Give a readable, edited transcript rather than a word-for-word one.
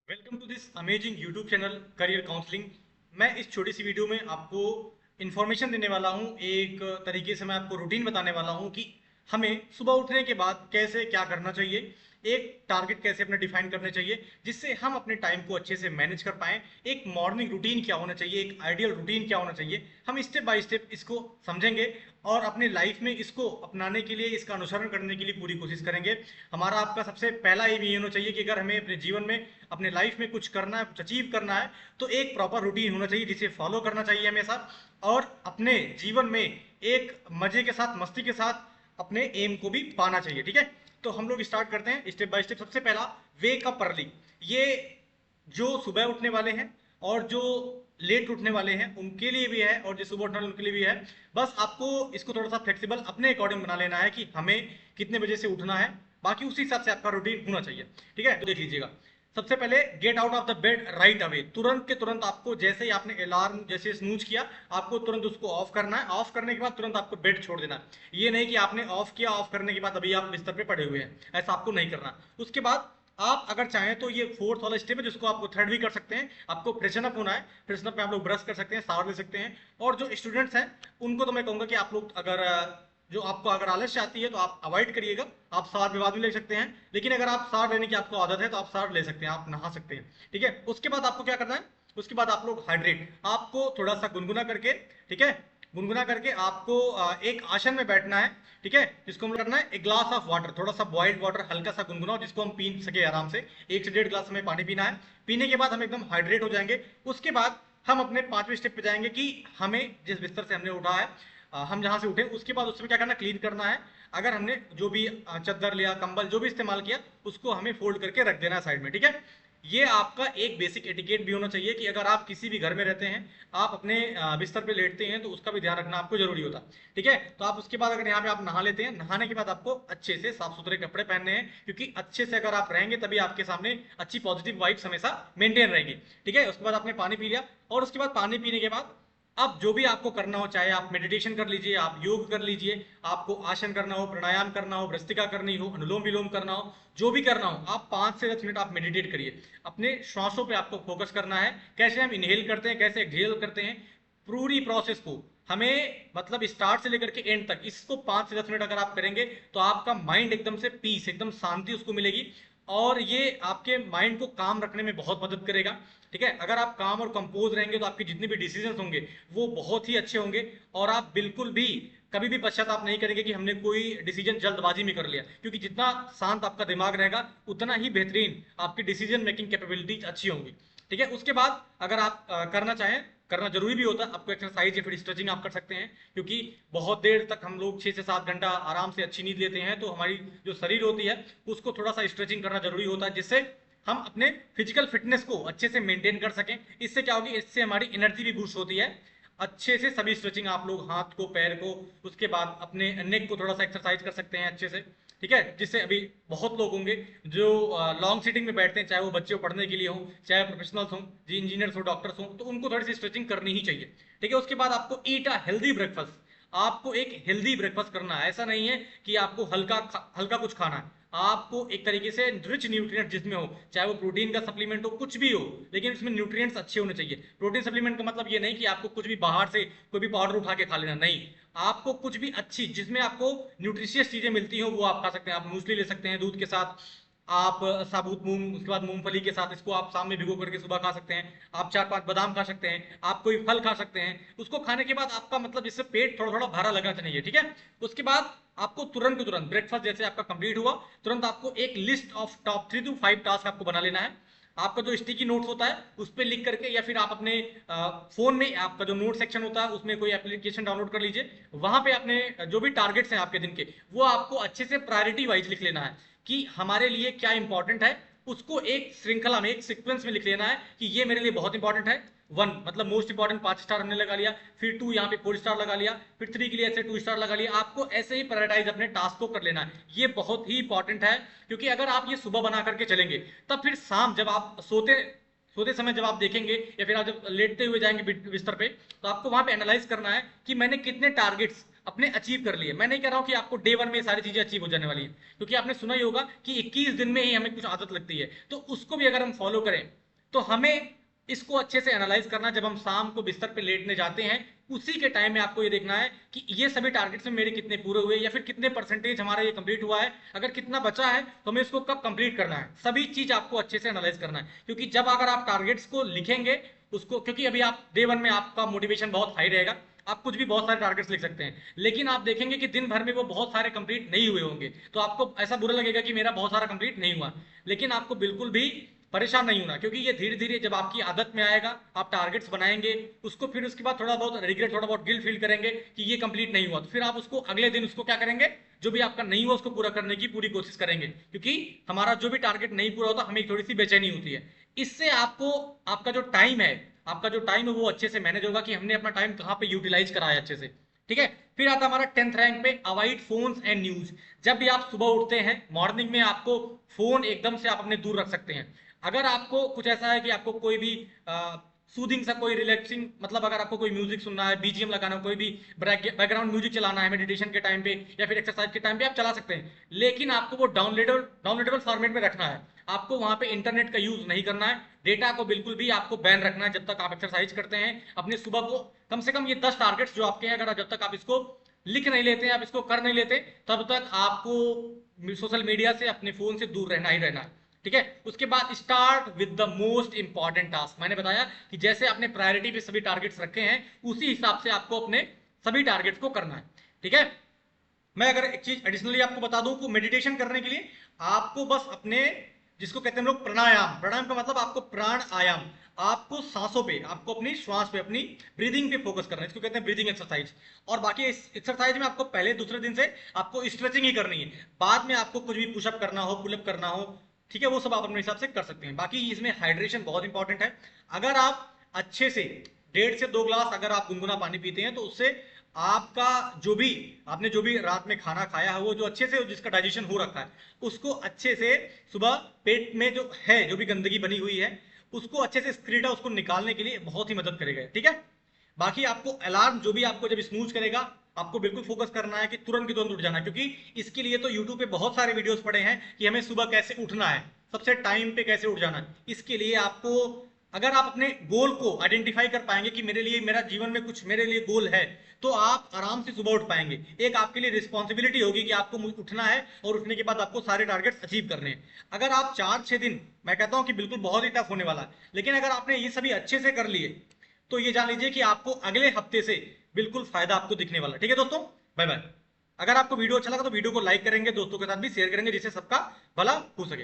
Welcome to this amazing YouTube channel career counselling. मैं इस छोटी सी वीडियो में आपको इन्फॉर्मेशन देने वाला हूं। एक तरीके से मैं आपको रूटीन बताने वाला हूं कि हमें सुबह उठने के बाद कैसे क्या करना चाहिए, एक टारगेट कैसे अपने डिफाइन करने चाहिए जिससे हम अपने टाइम को अच्छे से मैनेज कर पाएं। एक मॉर्निंग रूटीन क्या होना चाहिए, एक आइडियल रूटीन क्या होना चाहिए, हम स्टेप बाय स्टेप इसको समझेंगे और अपने लाइफ में इसको अपनाने के लिए, इसका अनुसरण करने के लिए पूरी कोशिश करेंगे। हमारा आपका सबसे पहला एम ये होना चाहिए कि अगर हमें अपने जीवन में, अपने लाइफ में कुछ करना है, कुछ अचीव करना है, तो एक प्रॉपर रूटीन होना चाहिए जिसे फॉलो करना चाहिए हमेशा, और अपने जीवन में एक मजे के साथ, मस्ती के साथ अपने एम को भी पाना चाहिए। ठीक है, तो हम लोग स्टार्ट करते हैं स्टेप बाय स्टेप। सबसे पहला, वेक अप अर्ली। ये जो सुबह उठने वाले हैं और जो लेट उठने वाले हैं उनके लिए भी है, और जो सुबह उठने वाले उनके लिए भी है। बस आपको इसको थोड़ा सा फ्लेक्सिबल अपने अकॉर्डिंग बना लेना है कि हमें कितने बजे से उठना है, बाकी उसी हिसाब से आपका रूटीन होना चाहिए। ठीक है, तो देख लीजिएगा। सबसे पहले, get out of the bed right away. तुरंत के तुरंत आपको, जैसे ही आपने अलार्म जैसे स्नूज किया, आपको तुरंत उसको ऑफ करना है। ऑफ करने के बाद तुरंत आपको बेड छोड़ देना है। ये नहीं कि आपने ऑफ किया, ऑफ करने के बाद अभी आप बिस्तर पे पड़े हुए हैं, ऐसा आपको नहीं करना। उसके बाद आप अगर चाहें तो ये फोर्थ वाला स्टेप है जिसको आप थर्ड भी कर सकते हैं। आपको फ्रेशन अप होना है। फ्रेशन अप में आप लोग ब्रश कर सकते हैं, शावर ले सकते हैं। और जो स्टूडेंट्स हैं उनको तो मैं कहूंगा कि आप लोग अगर जो आपको अगर आलस्य आती है तो आप अवॉइड करिएगा। आप शावर भी बाद में ले सकते हैं, लेकिन अगर आप शावर लेने की आपको आदत है तो आप शावर ले सकते हैं, आप नहा सकते हैं। ठीक है, उसके बाद आपको क्या करना है, उसके बाद आप लोग हाइड्रेट, आपको थोड़ा सा गुनगुना करके, ठीक है, गुनगुना करके आपको एक आसन में बैठना है। ठीक है, जिसको हम करना है एक ग्लास ऑफ वाटर, थोड़ा सा बॉइल्ड वाटर हल्का सा गुनगुना, जिसको हम पी सके आराम से। 1 से 1.5 गिलास हमें पानी पीना है। पीने के बाद हम एकदम हाइड्रेट हो जाएंगे। उसके बाद हम अपने 5वें स्टेप पे जाएंगे कि हमें जिस बिस्तर से हमने उठा है, हम जहां से उठे उसके बाद उसमें क्या करना, क्लीन करना है। अगर हमने जो भी चद्दर लिया, कंबल जो भी इस्तेमाल किया, उसको हमें फोल्ड करके रख देना है साइड में। ठीक है, ये आपका एक बेसिक एटिकेट भी होना चाहिए कि अगर आप किसी भी घर में रहते हैं, आप अपने बिस्तर पे लेटते हैं, तो उसका भी ध्यान रखना आपको जरूरी होता है। ठीक है, तो आप उसके बाद अगर यहाँ पे आप नहा लेते हैं, नहाने के बाद आपको अच्छे से साफ सुथरे कपड़े पहनने हैं, क्योंकि अच्छे से अगर आप रहेंगे तभी आपके सामने अच्छी पॉजिटिव वाइब्स हमेशा मेंटेन रहेगी। ठीक है, उसके बाद आपने पानी पी लिया, और उसके बाद पानी पीने के बाद अब जो भी आपको करना हो, चाहे आप मेडिटेशन कर लीजिए, आप योग कर लीजिए, आपको आसन करना हो, प्राणायाम करना हो, भ्रस्त्रिका करनी हो, अनुलोम विलोम करना हो, जो भी करना हो, आप 5 से 10 मिनट आप मेडिटेट करिए। अपने श्वासों पे आपको फोकस करना है, कैसे हम इनहेल करते हैं, कैसे एक्सहेल करते हैं, पूरी प्रोसेस को हमें, मतलब स्टार्ट से लेकर के एंड तक, इसको 5 से 10 मिनट अगर आप करेंगे तो आपका माइंड एकदम से पीस, एकदम शांति उसको मिलेगी, और ये आपके माइंड को काम रखने में बहुत मदद करेगा। ठीक है, अगर आप काम और कंपोज रहेंगे तो आपके जितने भी डिसीजन होंगे वो बहुत ही अच्छे होंगे, और आप बिल्कुल भी कभी भी पश्चाताप नहीं करेंगे कि हमने कोई डिसीजन जल्दबाजी में कर लिया, क्योंकि जितना शांत आपका दिमाग रहेगा उतना ही बेहतरीन आपकी डिसीजन मेकिंग कैपेबिलिटीज अच्छी होंगी। ठीक है, उसके बाद अगर आप करना चाहें, करना जरूरी भी होता है आपको, एक्सरसाइज या फिर स्ट्रेचिंग आप कर सकते हैं, क्योंकि बहुत देर तक हम लोग 6 से 7 घंटा आराम से अच्छी नींद लेते हैं, तो हमारी जो शरीर होती है उसको थोड़ा सा स्ट्रेचिंग करना जरूरी होता है, जिससे हम अपने फिजिकल फिटनेस को अच्छे से मेंटेन कर सकें। इससे क्या होगी, इससे हमारी एनर्जी भी बूस्ट होती है। अच्छे से सभी स्ट्रेचिंग आप लोग हाथ को, पैर को, उसके बाद अपने नेक को थोड़ा सा एक्सरसाइज कर सकते हैं अच्छे से। ठीक है, जिससे अभी बहुत लोग होंगे जो लॉन्ग सीटिंग में बैठते हैं, चाहे वो बच्चे पढ़ने के लिए हो, चाहे प्रोफेशनल्स हो, जी इंजीनियर्स हो, डॉक्टर्स हो, तो उनको थोड़ी सी स्ट्रेचिंग करनी ही चाहिए। ठीक है, उसके बाद आपको ईट अ हेल्दी ब्रेकफास्ट, आपको एक हेल्दी ब्रेकफास्ट करना है। ऐसा नहीं है कि आपको हल्का हल्का कुछ खाना है, आपको एक तरीके से रिच न्यूट्रिएंट जिसमें हो, चाहे वो प्रोटीन का सप्लीमेंट हो, कुछ भी हो, लेकिन उसमें न्यूट्रिएंट्स अच्छे होने चाहिए। प्रोटीन सप्लीमेंट का मतलब ये नहीं कि आपको कुछ भी बाहर से कोई भी पाउडर उठा के खा लेना, नहीं। आपको कुछ भी अच्छी, जिसमें आपको न्यूट्रिशियस चीजें मिलती हो, वो आप खा सकते हैं। आप मूसली ले सकते हैं दूध के साथ, आप साबुत मूंग, उसके बाद मूंगफली के साथ इसको आप शाम में भिगो करके सुबह खा सकते हैं। आप 4-5 बादाम खा सकते हैं, आप कोई फल खा सकते हैं। उसको खाने के बाद आपका मतलब इससे पेट थोड़ा थोड़ा भरा लगना चाहिए। ठीक है, उसके बाद आपको तुरंत तुरंत ब्रेकफास्ट जैसे आपका कंप्लीट हुआ, तुरंत आपको एक list of top 3 to 5 task आपको बना लेना है। आपका जो स्टिकी नोट्स होता है उस पर लिख करके, या फिर आप अपने फोन में आपका जो नोट सेक्शन होता है उसमें कोई एप्लीकेशन डाउनलोड कर लीजिए। वहां पे अपने जो भी टारगेट्स हैं आपके दिन के, वो आपको अच्छे से प्रायोरिटी वाइज लिख लेना है कि हमारे लिए क्या इंपॉर्टेंट है। उसको एक श्रृंखला में, एक सीक्वेंस में लिख लेना है कि ये मेरे लिए बहुत इंपॉर्टेंट है। 1 मतलब मोस्ट इंपॉर्टेंट, 5 स्टार हमने लगा लिया, फिर 2 यहाँ पे 4 स्टार लगा लिया, फिर 3 के लिए ऐसे 2 स्टार लगा लिया। आपको ऐसे ही प्रायोरिटाइज अपने टास्क को कर लेना है। ये बहुत ही इंपॉर्टेंट है, क्योंकि अगर आप ये सुबह बना करके चलेंगे, तब फिर शाम जब आप सोते सोते समय जब आप देखेंगे, या फिर आप जब लेटते हुए जाएंगे बिस्तर पे, तो आपको वहां पे एनालाइज करना है कि मैंने कितने टारगेट्स अपने अचीव कर लिए। मैं नहीं कह रहा हूं कि आपको डे 1 में ये सारी चीजें अचीव हो जाने वाली है, क्योंकि आपने सुना ही होगा कि 21 दिन में ही हमें कुछ आदत लगती है। तो उसको भी अगर हम फॉलो करें तो हमें इसको अच्छे से एनालाइज करना, जब हम शाम को बिस्तर पे लेटने जाते हैं उसी के टाइम में आपको ये देखना है कि ये सभी टारगेट्स में मेरे कितने पूरे हुए, या फिर कितने परसेंटेज हमारा ये कंप्लीट हुआ है, अगर कितना बचा है तो हमें इसको कब कंप्लीट करना है। सभी चीज आपको अच्छे से एनालाइज करना है, क्योंकि जब अगर आप टारगेट्स को लिखेंगे उसको, क्योंकि अभी आप डे 1 में आपका मोटिवेशन बहुत हाई रहेगा, आप कुछ भी बहुत सारे टारगेट्स लिख सकते हैं, लेकिन आप देखेंगे कि दिन भर में वो बहुत सारे कंप्लीट नहीं हुए होंगे, तो आपको ऐसा बुरा लगेगा कि मेरा बहुत सारा कंप्लीट नहीं हुआ। लेकिन आपको बिल्कुल भी परेशान नहीं होना, क्योंकि ये धीरे धीरे जब आपकी आदत में आएगा, आप टारगेट्स बनाएंगे उसको, फिर उसके बाद थोड़ा बहुत रिग्रेट, थोड़ा बहुत गिल्ट फील करेंगे कि ये कंप्लीट नहीं हुआ, तो फिर आप उसको अगले दिन उसको क्या करेंगे, जो भी आपका नहीं हुआ उसको पूरा करने की पूरी कोशिश करेंगे, क्योंकि हमारा जो भी टारगेट नहीं पूरा होता हमें थोड़ी सी बेचैनी होती है। इससे आपको आपका जो टाइम है, वो अच्छे से मैनेज होगा कि हमने अपना टाइम कहाँ पे यूटिलाइज करा है अच्छे से। ठीक है, फिर आता हमारा 10th रैंक पे, अवॉइड फोन्स एंड न्यूज। जब भी आप सुबह उठते हैं मॉर्निंग में, आपको फोन एकदम से आप अपने दूर रख सकते हैं। अगर आपको कुछ ऐसा है कि आपको कोई भी सूदिंग सा, कोई रिलैक्सिंग, मतलब अगर आपको कोई म्यूजिक सुनना है, बीजीएम लगाना, कोई भी बैकग्राउंड म्यूजिक चलाना है मेडिटेशन के टाइम पे या फिर एक्सरसाइज के टाइम पे, आप चला सकते हैं, लेकिन आपको वो डाउनलोडेबल फॉर्मेट में रखना है। आपको वहां पे इंटरनेट का यूज नहीं करना है, डेटा को बिल्कुल भी आपको बैन रखना है जब तक आप एक्सरसाइज करते हैं। अपने सुबह को कम से कम ये 10 टारगेट्स जो आपके हैं, अगर जब तक आप इसको लिख नहीं लेते हैं, आप इसको कर नहीं लेते, तब तक आपको सोशल मीडिया से, अपने फोन से दूर रहना ही रहना है। ठीक है, उसके बाद start with the most important task. मैंने बताया कि जैसे आपने प्रायोरिटी पे सभी टारगेट्स रखे हैं, उसी हिसाब से आपको अपने सभी टारगेट्स को करना है। ठीक है, मैं अगर एक चीज एडिशनली आपको बता दूं, कि मेडिटेशन करने के लिए आपको बस अपने, जिसको कहते हैं लोग प्राणायाम, प्राणायाम का मतलब आपको प्राण आयाम, आपको सांसों पे, आपको अपनी श्वास पे, अपनी ब्रीदिंग पे फोकस करना है, इसको कहते हैं ब्रीदिंग एक्सरसाइज। और बाकी इस एक्सरसाइज में आपको पहले दूसरे दिन से आपको स्ट्रेचिंग ही करनी है, बाद में आपको कुछ भी पुशअप करना हो, पुलअप करना हो, ठीक है, वो सब आप अपने हिसाब से कर सकते हैं। बाकी इसमें हाइड्रेशन बहुत इंपॉर्टेंट है। अगर आप अच्छे से 1.5 से 2 ग्लास अगर आप गुनगुना पानी पीते हैं, तो उससे आपका जो भी, आपने जो भी रात में खाना खाया है, वो जो अच्छे से, जिसका डाइजेशन हो रखा है, उसको अच्छे से सुबह पेट में जो है, जो भी गंदगी बनी हुई है, उसको अच्छे से स्क्रीटा, उसको निकालने के लिए बहुत ही मदद करेगा। ठीक है, बाकी आपको अलार्म जो भी आपको जब स्नूज करेगा, आपको बिल्कुल फोकस करना है कि तुरंत की तुरंत उठ जाना है, क्योंकि इसके लिए तो यूट्यूब पे बहुत सारे वीडियोस पड़े हैं कि हमें सुबह कैसे उठना है, सबसे टाइम पे कैसे उठ जाना है। इसके लिए आपको, अगर आप अपने गोल को आइडेंटिफाई कर पाएंगे कि मेरे लिए, मेरा जीवन में कुछ मेरे लिए गोल है, तो आप आराम से सुबह उठ पाएंगे। एक आपके लिए रिस्पॉन्सिबिलिटी होगी कि आपको उठना है और उठने के बाद आपको सारे टारगेट्स अचीव करने हैं। अगर आप 4-6 दिन, मैं कहता हूं कि बिल्कुल बहुत ही टफ होने वाला है, लेकिन अगर आपने ये सभी अच्छे से कर लिए, तो ये जान लीजिए कि आपको अगले हफ्ते से बिल्कुल फायदा आपको दिखने वाला है। ठीक है दोस्तों, बाय बाय। अगर आपको वीडियो अच्छा लगा तो वीडियो को लाइक करेंगे, दोस्तों के साथ भी शेयर करेंगे, जिससे सबका भला हो सके।